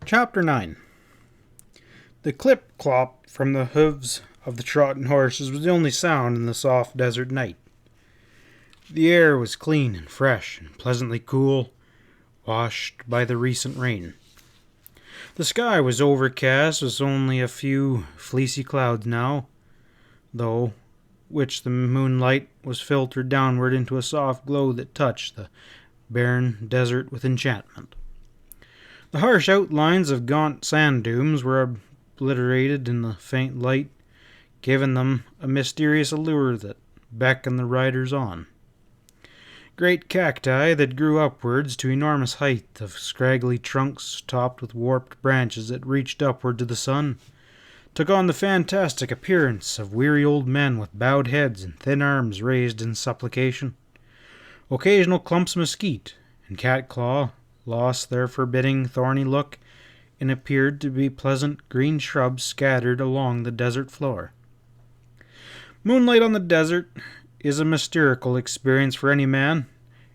Chapter 9. The clip-clop from the hooves of the trotting horses was the only sound in the soft desert night. The air was clean and fresh and pleasantly cool, washed by the recent rain. The sky was overcast with only a few fleecy clouds now, though which the moonlight was filtered downward into a soft glow that touched the barren desert with enchantment. The harsh outlines of gaunt sand dunes were obliterated in the faint light, giving them a mysterious allure that beckoned the riders on. Great cacti that grew upwards to enormous height of scraggly trunks topped with warped branches that reached upward to the sun, took on the fantastic appearance of weary old men with bowed heads and thin arms raised in supplication. Occasional clumps of mesquite and catclaw lost their forbidding, thorny look and appeared to be pleasant green shrubs scattered along the desert floor. Moonlight on the desert is a mystical experience for any man,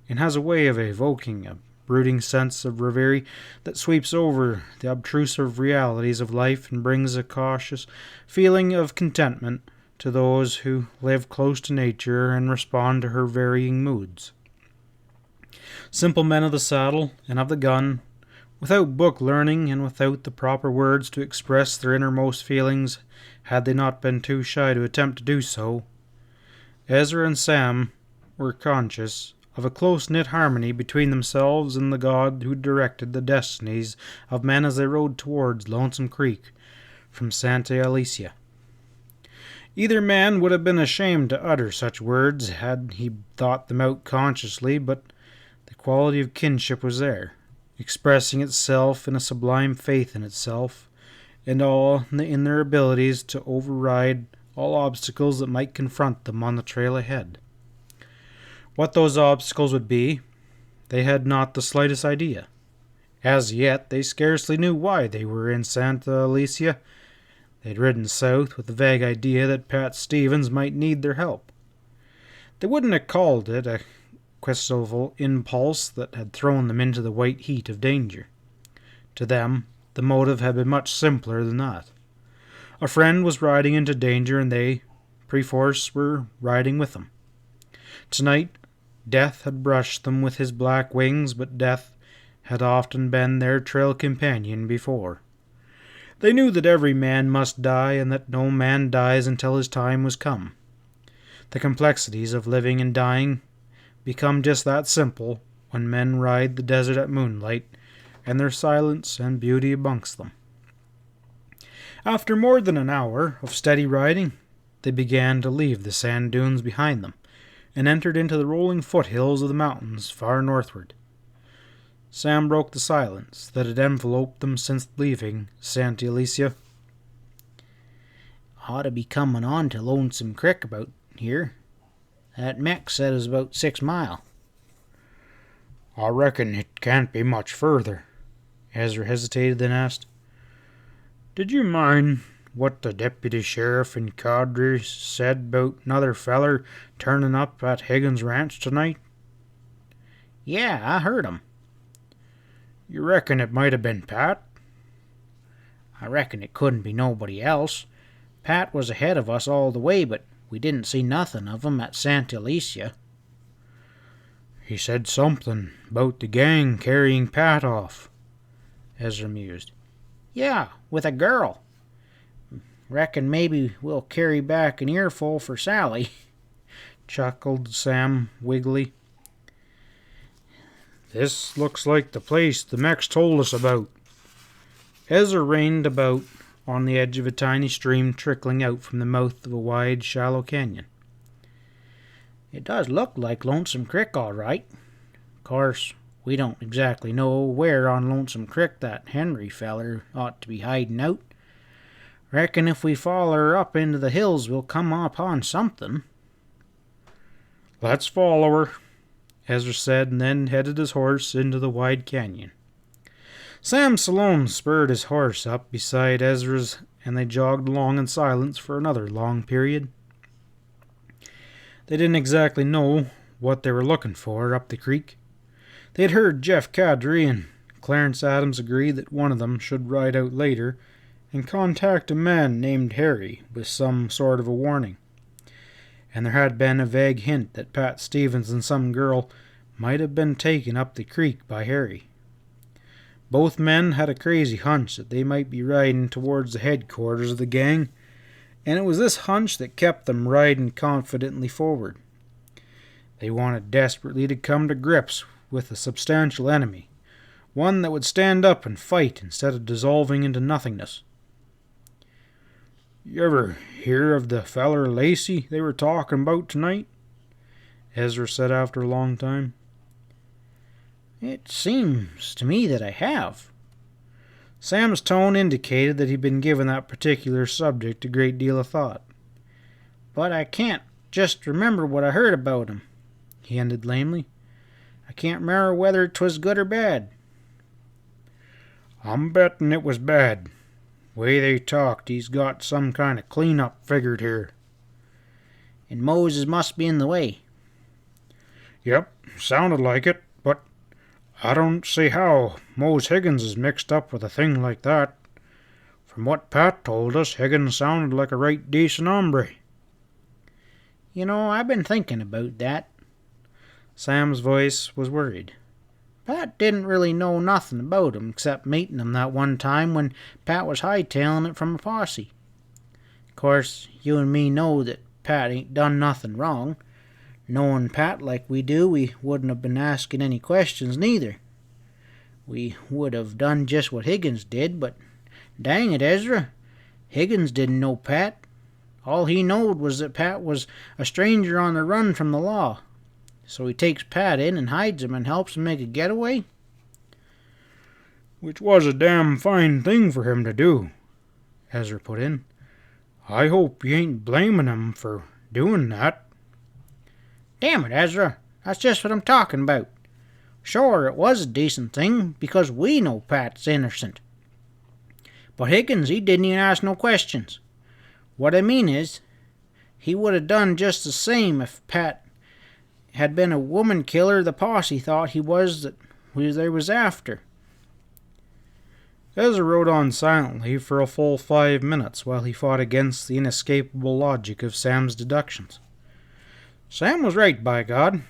and has a way of evoking a brooding sense of reverie that sweeps over the obtrusive realities of life and brings a cautious feeling of contentment to those who live close to nature and respond to her varying moods. Simple men of the saddle and of the gun, without book learning and without the proper words to express their innermost feelings, had they not been too shy to attempt to do so, Ezra and Sam were conscious of a close-knit harmony between themselves and the God who directed the destinies of men as they rode towards Lonesome Creek from Santa Alicia. Either man would have been ashamed to utter such words had he thought them out consciously, but the quality of kinship was there, expressing itself in a sublime faith in itself, and all in their abilities to override all obstacles that might confront them on the trail ahead. What those obstacles would be, they had not the slightest idea. As yet, they scarcely knew why they were in Santa Alicia. They'd ridden south with the vague idea that Pat Stevens might need their help. They wouldn't have called it a questful impulse that had thrown them into the white heat of danger. To them, the motive had been much simpler than that. A friend was riding into danger, and they, perforce, were riding with him. Tonight, Death had brushed them with his black wings, but Death had often been their trail companion before. They knew that every man must die, and that no man dies until his time was come. The complexities of living and dying become just that simple when men ride the desert at moonlight, and their silence and beauty amongst them. After more than an hour of steady riding, they began to leave the sand dunes behind them, and entered into the rolling foothills of the mountains far northward. Sam broke the silence that had enveloped them since leaving Santa Alicia. Ought to be coming on to Lonesome Creek about here. That Mex said it was about 6 mile. I reckon it can't be much further. Ezra hesitated, then asked, "Did you mind what the deputy sheriff and cadre said about another feller turning up at Higgins' ranch tonight?" Yeah, I heard him. You reckon it might have been Pat? I reckon it couldn't be nobody else. Pat was ahead of us all the way, but we didn't see nothing of him at Santa Alicia. He said something about the gang carrying Pat off, Ezra mused. Yeah, with a girl. Reckon maybe we'll carry back an earful for Sally, chuckled Sam Wiggly. This looks like the place the Mex told us about. Ezra reined about on the edge of a tiny stream trickling out from the mouth of a wide, shallow canyon. It does look like Lonesome Creek, all right. Of course, we don't exactly know where on Lonesome Creek that Henry feller ought to be hiding out. Reckon if we follow her up into the hills, we'll come upon something. Let's follow her, Ezra said, and then headed his horse into the wide canyon. Sam Salone spurred his horse up beside Ezra's, and they jogged along in silence for another long period. They didn't exactly know what they were looking for up the creek. They had heard Jeff Cadre and Clarence Adams agreed that one of them should ride out later and contact a man named Harry with some sort of a warning. And there had been a vague hint that Pat Stevens and some girl might have been taken up the creek by Harry. Both men had a crazy hunch that they might be riding towards the headquarters of the gang, and it was this hunch that kept them riding confidently forward. They wanted desperately to come to grips with a substantial enemy, one that would stand up and fight instead of dissolving into nothingness. "You ever hear of the feller Lacy they were talking about tonight?" Ezra said after a long time. "It seems to me that I have." Sam's tone indicated that he'd been giving that particular subject a great deal of thought. "But I can't just remember what I heard about him," he ended lamely. "I can't remember whether 'twas good or bad." "I'm betting it was bad. Way they talked, he's got some kind of clean-up figured here." "And Moses must be in the way." "Yep, sounded like it, but I don't see how Mose Higgins is mixed up with a thing like that. From what Pat told us, Higgins sounded like a right decent hombre." "You know, I've been thinking about that." Sam's voice was worried. "Pat didn't really know nothing about him except meeting him that one time when Pat was hightailing it from a posse. Of course, you and me know that Pat ain't done nothing wrong. Knowing Pat like we do, we wouldn't have been asking any questions neither. We would have done just what Higgins did, but dang it, Ezra, Higgins didn't know Pat. All he knowed was that Pat was a stranger on the run from the law. So he takes Pat in and hides him and helps him make a getaway?" "Which was a damn fine thing for him to do," Ezra put in. "I hope you ain't blaming him for doing that." "Damn it, Ezra, that's just what I'm talking about. Sure, it was a decent thing, because we know Pat's innocent. But Higgins, he didn't even ask no questions. What I mean is, he would have done just the same if Pat had been a woman killer the posse thought he was that they was after." Ezra rode on silently for a full 5 minutes while he fought against the inescapable logic of Sam's deductions. Sam was right, by God.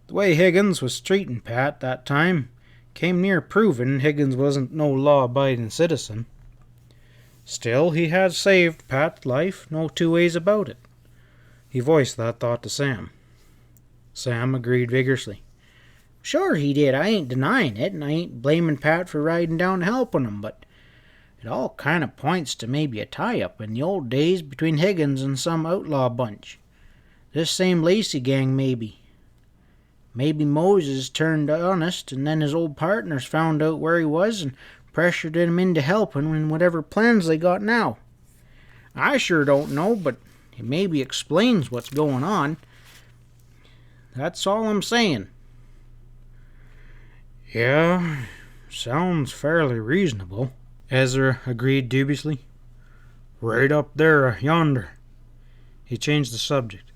The way Higgins was treating Pat that time came near proving Higgins wasn't no law-abiding citizen. Still, he had saved Pat's life, no two ways about it. He voiced that thought to Sam. Sam agreed vigorously. "Sure he did, I ain't denying it, and I ain't blaming Pat for riding down and helping him, but it all kind of points to maybe a tie-up in the old days between Higgins and some outlaw bunch. This same Lacy gang, maybe. Maybe Moses turned honest, and then his old partners found out where he was and pressured him into helping in whatever plans they got now. I sure don't know, but it maybe explains what's going on. That's all I'm saying." "Yeah, sounds fairly reasonable," Ezra agreed dubiously. "Right up there yonder." He changed the subject.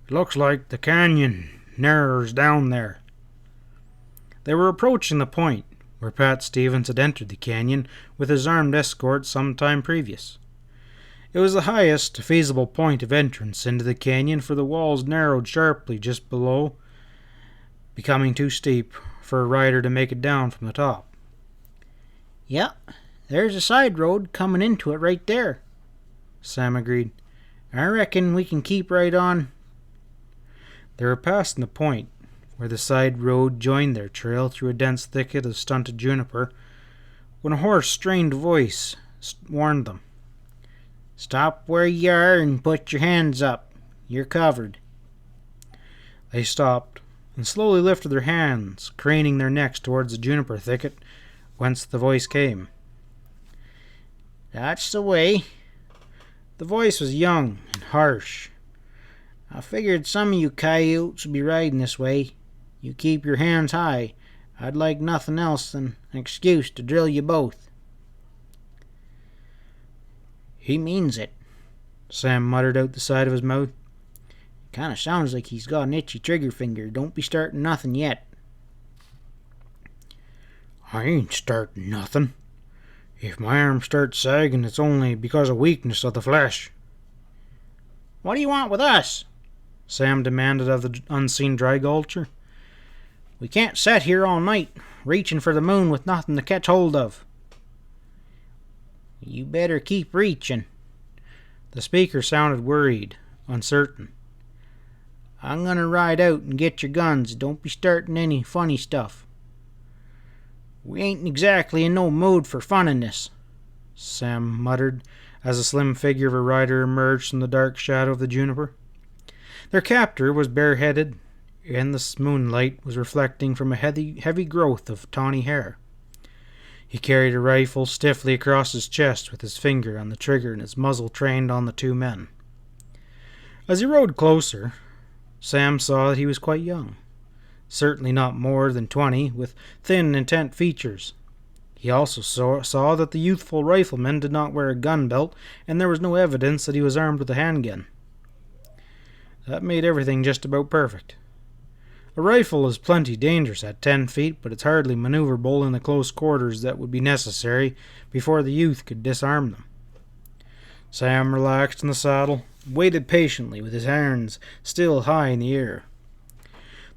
"It looks like the canyon narrows down there." They were approaching the point where Pat Stevens had entered the canyon with his armed escort some time previous. It was the highest feasible point of entrance into the canyon, for the walls narrowed sharply just below, becoming too steep for a rider to make it down from the top. "Yep, there's a side road coming into it right there," Sam agreed. "I reckon we can keep right on." They were passing the point where the side road joined their trail through a dense thicket of stunted juniper, when a hoarse, strained voice warned them. "Stop where you are and put your hands up. You're covered." They stopped and slowly lifted their hands, craning their necks towards the juniper thicket whence the voice came. "That's the way." The voice was young and harsh. "I figured some of you coyotes would be riding this way. You keep your hands high. I'd like nothing else than an excuse to drill you both." "He means it," Sam muttered out the side of his mouth. "Kind of sounds like he's got an itchy trigger finger. Don't be starting nothing yet." I ain't starting nothing. If my arm starts sagging, it's only because of weakness of the flesh. What do you want with us? Sam demanded of the unseen dry gulcher. We can't sit here all night, reaching for the moon with nothing to catch hold of. You better keep reaching. The speaker sounded worried, uncertain. I'm gonna ride out and get your guns. Don't be starting any funny stuff. We ain't exactly in no mood for funniness, Sam muttered as a slim figure of a rider emerged from the dark shadow of the juniper. Their captor was bareheaded, and the moonlight was reflecting from a heavy growth of tawny hair. He carried a rifle stiffly across his chest with his finger on the trigger and his muzzle trained on the two men. As he rode closer, Sam saw that he was quite young, certainly not more than 20, with thin, intent features. He also saw that the youthful rifleman did not wear a gun belt, and there was no evidence that he was armed with a handgun. That made everything just about perfect. A rifle is plenty dangerous at 10 feet, but it's hardly maneuverable in the close quarters that would be necessary before the youth could disarm them. Sam relaxed in the saddle, waited patiently with his hands still high in the air.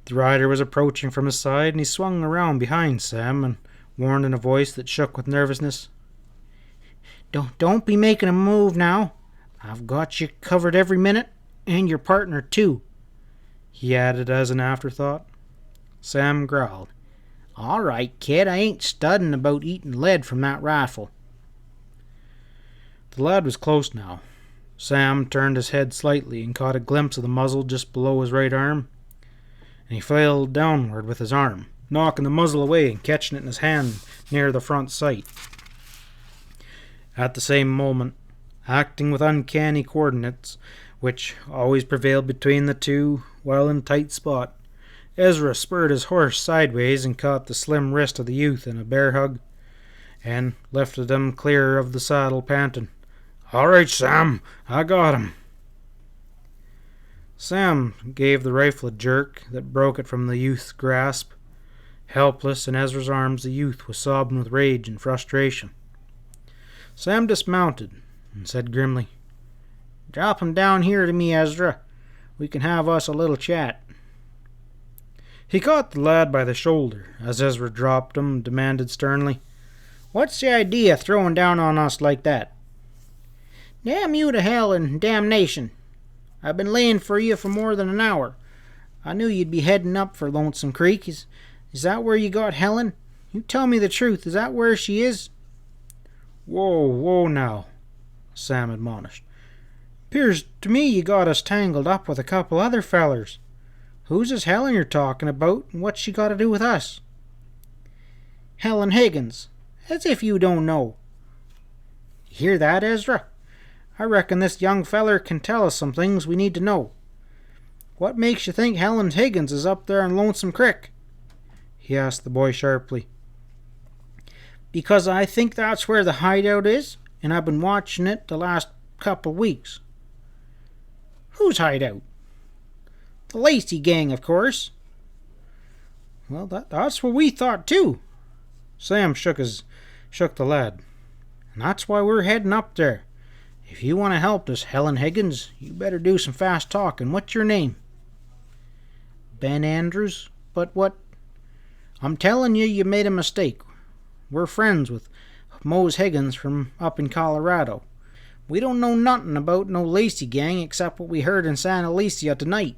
The rider was approaching from his side, and he swung around behind Sam and warned in a voice that shook with nervousness. Don't be making a move now. I've got you covered every minute, and your partner too, he added as an afterthought. Sam growled. All right, kid, I ain't studying about eating lead from that rifle. The lad was close now. Sam turned his head slightly and caught a glimpse of the muzzle just below his right arm, and he flailed downward with his arm, knocking the muzzle away and catching it in his hand near the front sight. At the same moment, acting with uncanny coordinates, which always prevailed between the two while in a tight spot, Ezra spurred his horse sideways and caught the slim wrist of the youth in a bear hug, and lifted him clear of the saddle, panting, All right, Sam, I got him. Sam gave the rifle a jerk that broke it from the youth's grasp. Helpless in Ezra's arms, the youth was sobbing with rage and frustration. Sam dismounted and said grimly, Drop him down here to me, Ezra. We can have us a little chat. He caught the lad by the shoulder as Ezra dropped him and demanded sternly, What's the idea throwing down on us like that? Damn you to hell and damnation. I've been laying for you for more than an hour. I knew you'd be heading up for Lonesome Creek. Is that where you got Helen? You tell me the truth. Is that where she is? Whoa now, Sam admonished. 'Pears to me you got us tangled up with a couple other fellers. Who's this Helen you're talking about, and what's she got to do with us? Helen Higgins. As if you don't know. You hear that, Ezra? I reckon this young feller can tell us some things we need to know. What makes you think Helen Higgins is up there on Lonesome Creek? He asked the boy sharply. Because I think that's where the hideout is, and I've been watching it the last couple weeks. Whose hideout? The Lacy gang, of course. Well, that's what we thought too. Sam shook the lad. And that's why we're heading up there. If you want to help us, Helen Higgins, you better do some fast talking. What's your name? Ben Andrews? But what? I'm telling you, you made a mistake. We're friends with Mose Higgins from up in Colorado. We don't know nothing about no Lacy gang except what we heard in Santa Alicia tonight.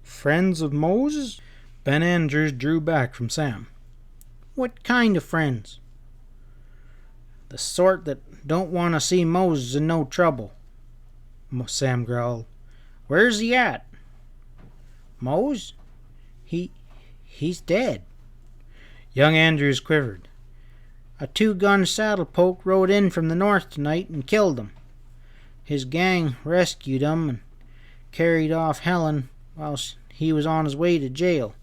Friends of Moses? Ben Andrews drew back from Sam. What kind of friends? The sort that don't want to see Moses in no trouble, Sam growled. Where's he at? Mose? He's dead. Young Andrews quivered. A 2-gun saddle poke rode in from the north tonight and killed him. His gang rescued him and carried off Helen while he was on his way to jail,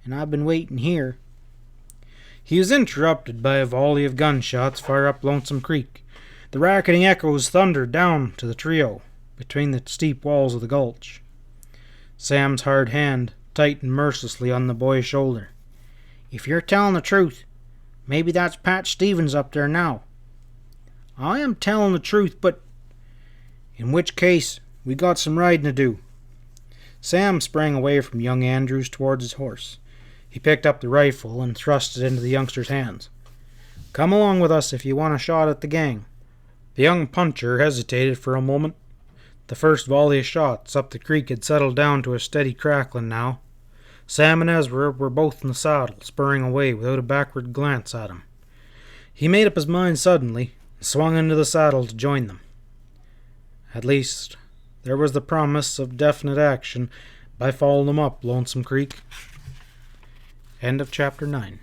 and I've been waiting here. He was interrupted by a volley of gunshots far up Lonesome Creek. The racketing echoes thundered down to the trio between the steep walls of the gulch. Sam's hard hand tightened mercilessly on the boy's shoulder. If you're telling the truth, maybe that's Pat Stevens up there now." "I am telling the truth, but—" "In which case, we got some riding to do." Sam sprang away from young Andrews towards his horse. He picked up the rifle and thrust it into the youngster's hands. "Come along with us if you want a shot at the gang." The young puncher hesitated for a moment. The first volley of shots up the creek had settled down to a steady crackling now. Sam and Ezra were both in the saddle, spurring away without a backward glance at him. He made up his mind suddenly and swung into the saddle to join them. At least, there was the promise of definite action by following them up Lonesome Creek. End of chapter 9.